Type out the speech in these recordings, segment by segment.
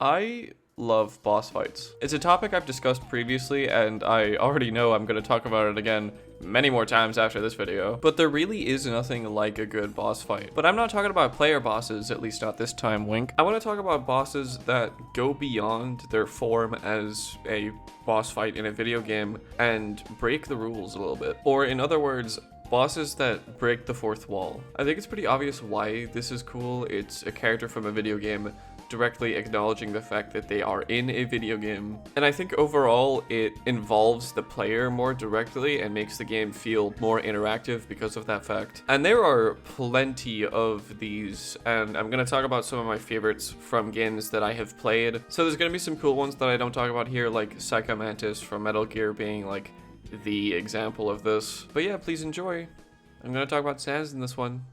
I love boss fights. It's a topic I've discussed previously, and I already know I'm going to talk about it again many more times after this video, but there really is nothing like a good boss fight. But I'm not talking about player bosses, at least not this time, wink. I want to talk about bosses that go beyond their form as a boss fight in a video game and break the rules a little bit. Or in other words, bosses that break the fourth wall. I think it's pretty obvious why this is cool. It's a character from a video game directly acknowledging the fact that they are in a video game. And I think overall it involves the player more directly and makes the game feel more interactive because of that fact. And there are plenty of these, and I'm gonna talk about some of my favorites from games that I have played. So there's gonna be some cool ones that I don't talk about here, like Psycho Mantis from Metal Gear being like the example of this. But yeah, please enjoy. I'm gonna talk about Sans in this one.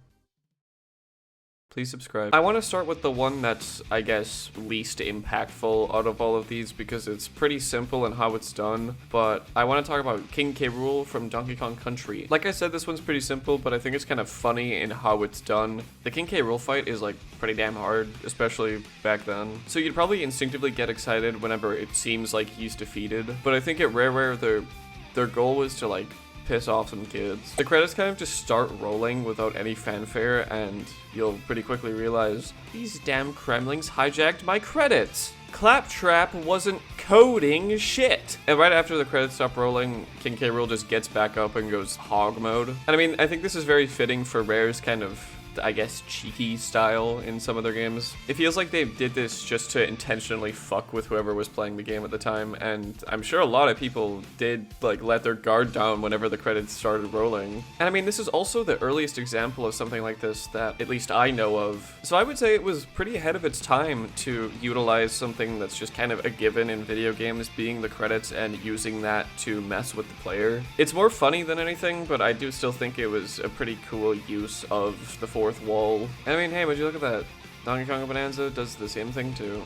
Please subscribe. I want to start with the one that's, I guess, least impactful out of all of these because it's pretty simple in how it's done, but I want to talk about k.rool from Donkey Kong Country. Like I said, this one's pretty simple, but I think it's kind of funny in how it's done. The k.rool fight is like pretty damn hard, especially back then. So you'd probably instinctively get excited whenever it seems like he's defeated, but I think at Rareware, their goal was to like piss off some kids. The credits kind of just start rolling without any fanfare, and you'll pretty quickly realize these damn Kremlings hijacked my credits. Claptrap wasn't coding shit. And right after the credits stop rolling, k.rool just gets back up and goes hog mode. And I mean, I think this is very fitting for Rare's kind of, I guess, cheeky style in some of their games. It feels like they did this just to intentionally fuck with whoever was playing the game at the time, and I'm sure a lot of people did like let their guard down whenever the credits started rolling. And I mean, this is also the earliest example of something like this that at least I know of. So I would say it was pretty ahead of its time to utilize something that's just kind of a given in video games, being the credits and using that to mess with the player. It's more funny than anything, but I do still think it was a pretty cool use of the fourth wall. I mean, hey, would you look at that? Donkey Kong Bonanza does the same thing too.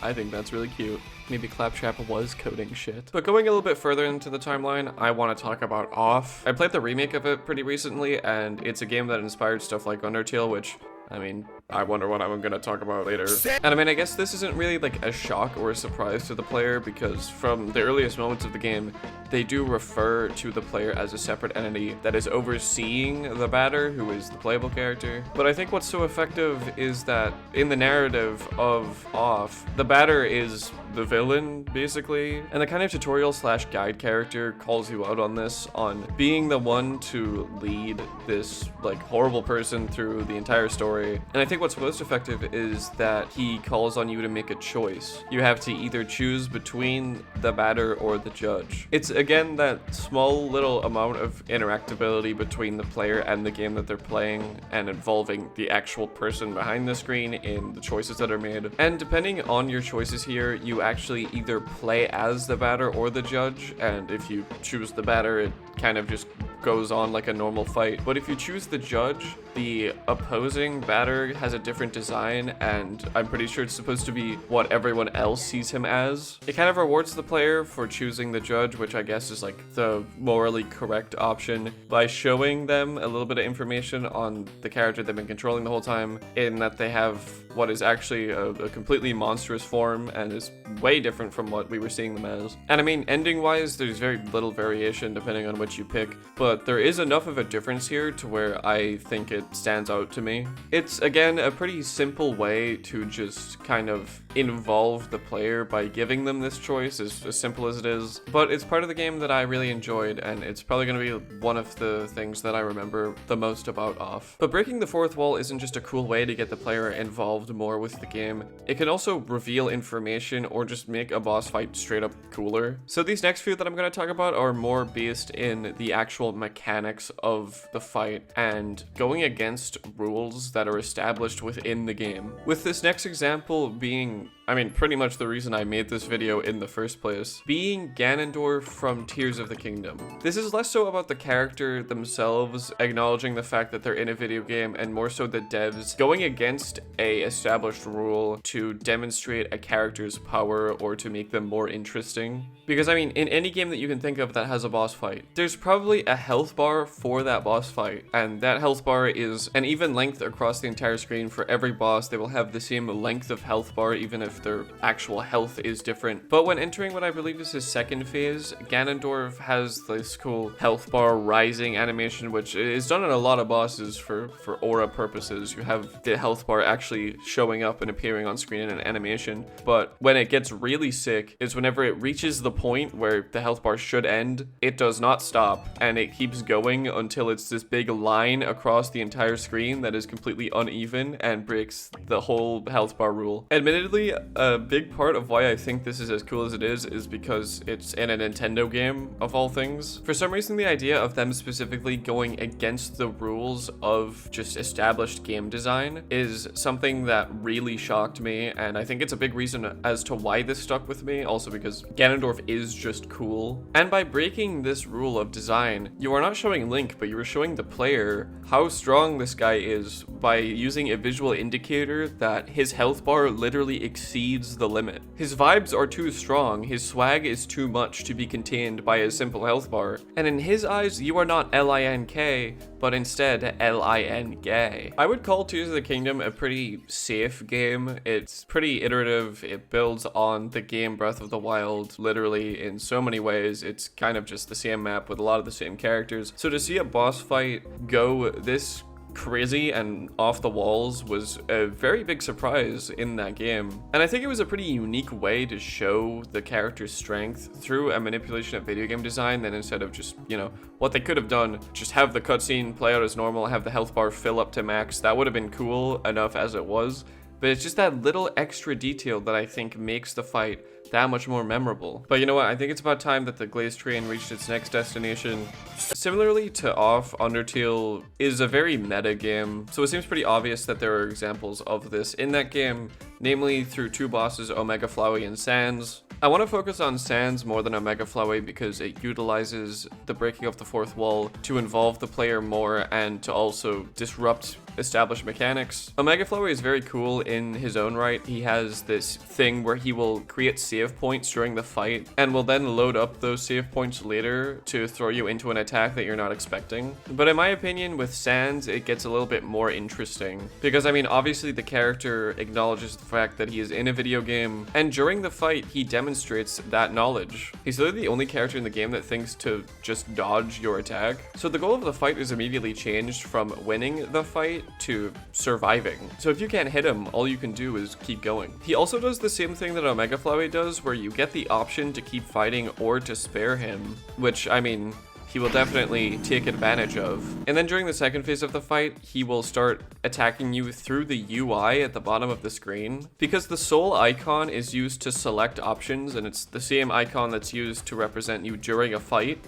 I think that's really cute. Maybe Claptrap was coding shit. But going a little bit further into the timeline, I want to talk about Off. I played the remake of it pretty recently, and it's a game that inspired stuff like Undertale, which, I mean, I wonder what I'm gonna talk about later. And I mean, I guess this isn't really like a shock or a surprise to the player because from the earliest moments of the game, they do refer to the player as a separate entity that is overseeing the batter, who is the playable character. But I think what's so effective is that in the narrative of Off, the batter is the villain, basically, and the kind of tutorial slash guide character calls you out on this, on being the one to lead this like horrible person through the entire story. And I think what's most effective is that he calls on you to make a choice. You have to either choose between the batter or the judge. It's again that small little amount of interactability between the player and the game that they're playing, and involving the actual person behind the screen in the choices that are made. And depending on your choices here, you actually either play as the batter or the judge, and if you choose the batter, it kind of just goes on like a normal fight. But if you choose the judge, the opposing batter has a different design, and I'm pretty sure it's supposed to be what everyone else sees him as. It kind of rewards the player for choosing the judge, which I guess is like the morally correct option, by showing them a little bit of information on the character they've been controlling the whole time, in that they have what is actually a completely monstrous form and is way different from what we were seeing them as. And I mean, ending wise, there's very little variation depending on which you pick, but there is enough of a difference here to where I think it stands out to me. It's again a pretty simple way to just kind of involve the player by giving them this choice, as simple as it is, but it's part of the game that I really enjoyed, and it's probably going to be one of the things that I remember the most about Off. But breaking the fourth wall isn't just a cool way to get the player involved more with the game, it can also reveal information or just make a boss fight straight up cooler. So these next few that I'm going to talk about are more based in the actual mechanics of the fight and going against rules that are established within the game. With this next example being, I mean, pretty much the reason I made this video in the first place, being Ganondorf from Tears of the Kingdom. This is less so about the character themselves acknowledging the fact that they're in a video game, and more so the devs going against a established rule to demonstrate a character's power or to make them more interesting. Because I mean, in any game that you can think of that has a boss fight, there's probably a health bar for that boss fight, and that health bar is an even length across the entire screen for every boss. They will have the same length of health bar, even if if their actual health is different. But when entering what I believe is his second phase, Ganondorf has this cool health bar rising animation, which is done on a lot of bosses for aura purposes. You have the health bar actually showing up and appearing on screen in an animation. But when it gets really sick is whenever it reaches the point where the health bar should end, it does not stop, and it keeps going until it's this big line across the entire screen that is completely uneven and breaks the whole health bar rule. Admittedly, a big part of why I think this is as cool as it is because it's in a Nintendo game of all things. For some reason, the idea of them specifically going against the rules of just established game design is something that really shocked me, and I think it's a big reason as to why this stuck with me, also because Ganondorf is just cool. And by breaking this rule of design, you are not showing Link, but you are showing the player how strong this guy is by using a visual indicator that his health bar literally exceeds the limit. His vibes are too strong, his swag is too much to be contained by a simple health bar, and in his eyes, you are not Link, but instead Lin-gay. I would call Tears of the Kingdom a pretty safe game. It's pretty iterative, it builds on the game Breath of the Wild literally in so many ways. It's kind of just the same map with a lot of the same characters. So to see a boss fight go this crazy and off the walls was a very big surprise in that game. And I think it was a pretty unique way to show the character's strength through a manipulation of video game design, then instead of just, you know, what they could have done, just have the cutscene play out as normal, have the health bar fill up to max. That would have been cool enough as it was, but it's just that little extra detail that I think makes the fight that much more memorable. But you know what, I think it's about time that the Glazed Train reached its next destination. Similarly to Off, Undertale is a very meta game, so it seems pretty obvious that there are examples of this in that game, namely through two bosses, Omega Flowey and Sans. I want to focus on Sans more than Omega Flowey because it utilizes the breaking of the fourth wall to involve the player more and to also disrupt established mechanics. Omega Flowey is very cool in his own right. He has this thing where he will create save points during the fight and will then load up those save points later to throw you into an attack that you're not expecting. But in my opinion, with Sans, it gets a little bit more interesting because, I mean, obviously the character acknowledges the fact that he is in a video game, and during the fight, he demonstrates that knowledge. He's literally the only character in the game that thinks to just dodge your attack. So the goal of the fight is immediately changed from winning the fight to surviving. So if you can't hit him, all you can do is keep going. He also does the same thing that Omega Flowey does, where you get the option to keep fighting or to spare him, which, I mean, he will definitely take advantage of. And then during the second phase of the fight, he will start attacking you through the UI at the bottom of the screen. Because the soul icon is used to select options, and it's the same icon that's used to represent you during a fight.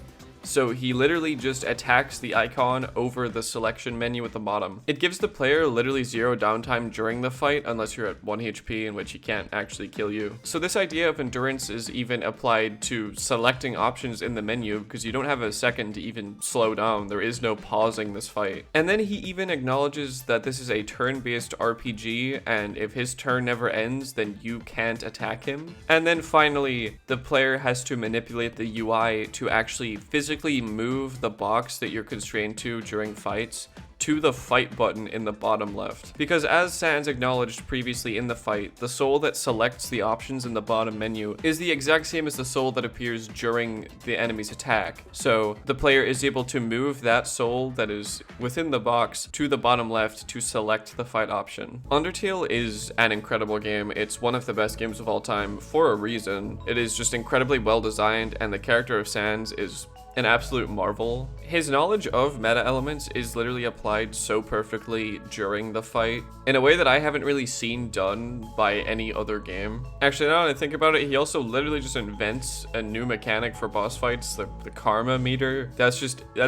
So he literally just attacks the icon over the selection menu at the bottom. It gives the player literally zero downtime during the fight unless you're at 1 HP, in which he can't actually kill you. So this idea of endurance is even applied to selecting options in the menu because you don't have a second to even slow down. There is no pausing this fight. And then he even acknowledges that this is a turn-based RPG, and if his turn never ends, then you can't attack him. And then finally, the player has to manipulate the UI to actually physically move the box that you're constrained to during fights to the fight button in the bottom left. Because as Sans acknowledged previously in the fight, the soul that selects the options in the bottom menu is the exact same as the soul that appears during the enemy's attack. So the player is able to move that soul that is within the box to the bottom left to select the fight option. Undertale is an incredible game. It's one of the best games of all time for a reason. It is just incredibly well designed, and the character of Sans is an absolute marvel. His knowledge of meta elements is literally applied so perfectly during the fight in a way that I haven't really seen done by any other game. Actually, now that I think about it, he also literally just invents a new mechanic for boss fights, the karma meter. That's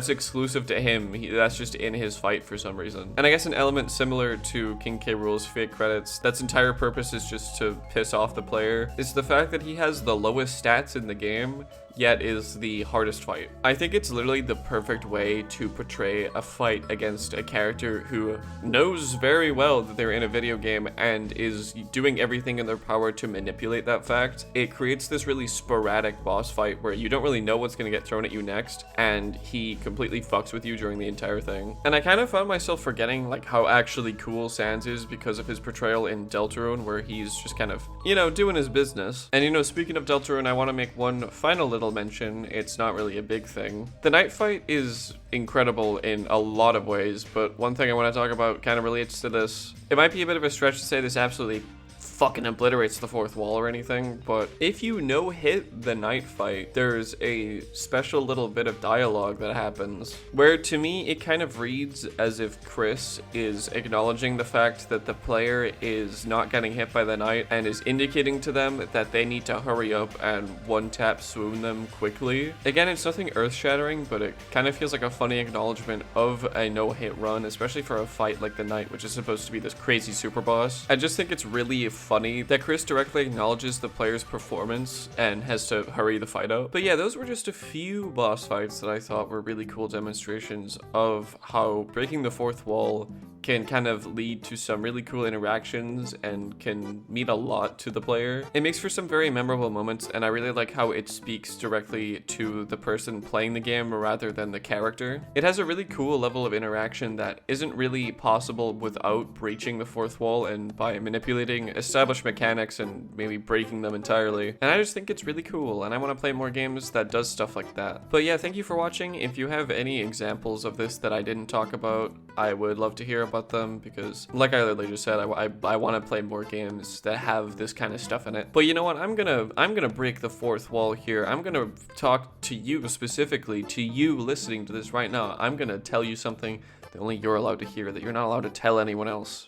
exclusive to him. That's just in his fight for some reason. And I guess an element similar to k.rool's fake credits, that's entire purpose is just to piss off the player, is the fact that he has the lowest stats in the game, yet is the hardest fight. I think it's literally the perfect way to portray a fight against a character who knows very well that they're in a video game and is doing everything in their power to manipulate that fact. It creates this really sporadic boss fight where you don't really know what's going to get thrown at you next, and he completely fucks with you during the entire thing. And I kind of found myself forgetting like how actually cool Sans is because of his portrayal in Deltarune, where he's just kind of, you know, doing his business. And you know, speaking of Deltarune, I want to make one final little mention. It's not really a big thing. The night fight is incredible in a lot of ways, but one thing I want to talk about kind of relates to this. It might be a bit of a stretch to say this absolutely fucking obliterates the fourth wall or anything, but if you no-hit the night fight, there's a special little bit of dialogue that happens where, to me, it kind of reads as if Chris is acknowledging the fact that the player is not getting hit by the knight and is indicating to them that they need to hurry up and one-tap swoon them quickly. Again, it's nothing earth-shattering, but it kind of feels like a funny acknowledgement of a no-hit run, especially for a fight like the knight, which is supposed to be this crazy super boss. I just think it's really funny that Chris directly acknowledges the player's performance and has to hurry the fight out. But yeah, those were just a few boss fights that I thought were really cool demonstrations of how breaking the fourth wall can kind of lead to some really cool interactions and can mean a lot to the player. It makes for some very memorable moments, and I really like how it speaks directly to the person playing the game rather than the character. It has a really cool level of interaction that isn't really possible without breaching the fourth wall and by manipulating established mechanics and maybe breaking them entirely. And I just think it's really cool, and I want to play more games that does stuff like that. But yeah, thank you for watching. If you have any examples of this that I didn't talk about, I would love to hear about them, because like I literally just said, I want to play more games that have this kind of stuff in it. But you know what, I'm gonna break the fourth wall here. I'm gonna talk to you specifically, to you listening to this right now. I'm gonna tell you something that only you're allowed to hear, that you're not allowed to tell anyone else.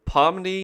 Pomni